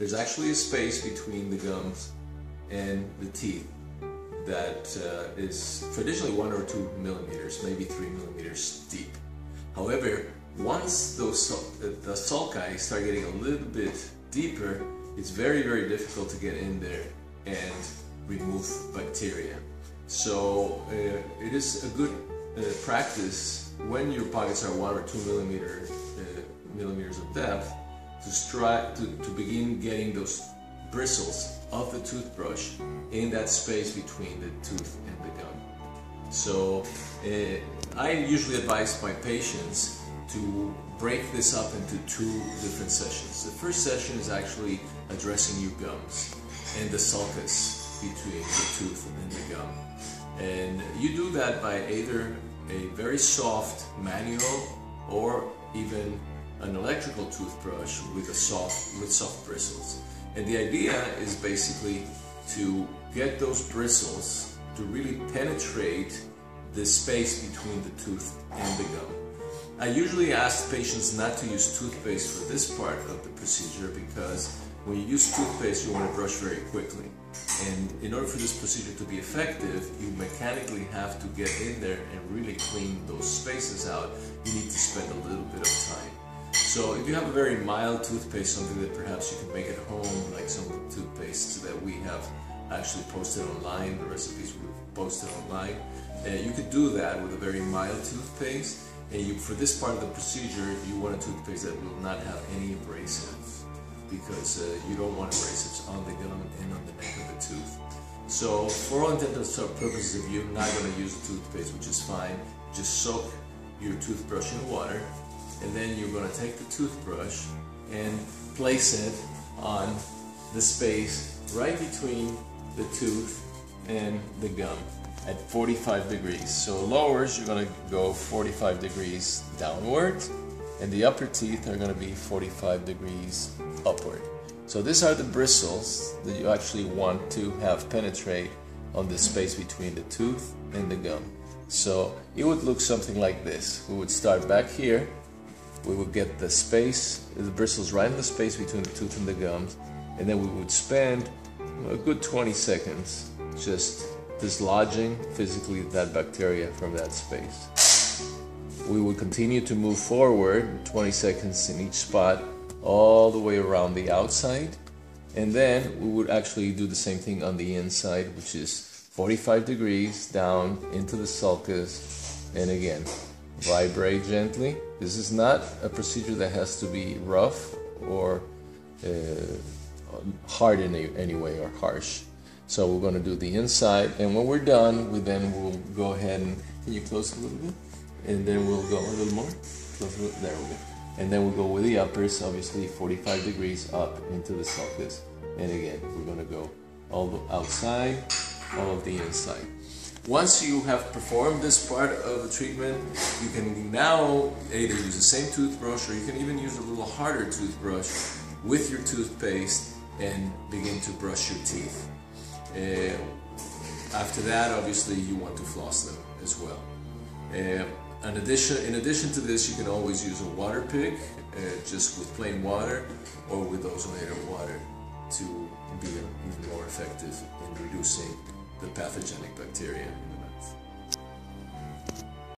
there's actually a space between the gums and the teeth that is traditionally 1 or 2 millimeters, maybe 3 millimeters deep. However, once those the sulci start getting a little bit deeper, it's very, very difficult to get in there and remove bacteria. So it is a good practice when your pockets are 1 or 2 millimeters of depth to begin getting those bristles of the toothbrush in that space between the tooth and the gum. So I usually advise my patients to break this up into 2 different sessions. The first session is actually addressing your gums and the sulcus between the tooth and the gum. And you do that by either a very soft manual or even an electrical toothbrush with soft bristles. And the idea is basically to get those bristles to really penetrate the space between the tooth and the gum. I usually ask patients not to use toothpaste for this part of the procedure because when you use toothpaste you want to brush very quickly. And in order for this procedure to be effective, you mechanically have to get in there and really clean those spaces out. You need to spend a little bit of time. So if you have a very mild toothpaste, something that perhaps you can make at home, like some of the toothpastes that we have actually posted online, the recipes we've posted online, you could do that with a very mild toothpaste. And for this part of the procedure, you want a toothpaste that will not have any abrasives, because you don't want abrasives on the gum and on the neck of the tooth. So for all intents and purposes, if you're not going to use a toothpaste, which is fine, just soak your toothbrush in water, and then you're going to take the toothbrush and place it on the space right between the tooth and the gum at 45 degrees. So lowers, you're going to go 45 degrees downward, and the upper teeth are going to be 45 degrees upward. So these are the bristles that you actually want to have penetrate on the space between the tooth and the gum. So it would look something like this. We would start back here. We would get the space, the bristles right in the space between the tooth and the gums, and then we would spend a good 20 seconds just dislodging physically that bacteria from that space. We would continue to move forward 20 seconds in each spot all the way around the outside, and then we would actually do the same thing on the inside, which is 45 degrees down into the sulcus, and again vibrate gently. This is not a procedure that has to be rough or hard in any way or harsh. So we're going to do the inside, and when we're done, we'll go ahead and, can you close a little bit? And then we'll go a little more. There we go. And then we'll go with the uppers, obviously 45 degrees up into the sulcus. And again, we're going to go all the outside, all of the inside. Once you have performed this part of the treatment, you can now either use the same toothbrush, or you can even use a little harder toothbrush with your toothpaste and begin to brush your teeth. After that, obviously, you want to floss them as well. In addition to this, you can always use a water pick, just with plain water or with ozonated water, to be even more effective in reducing the pathogenic bacteria.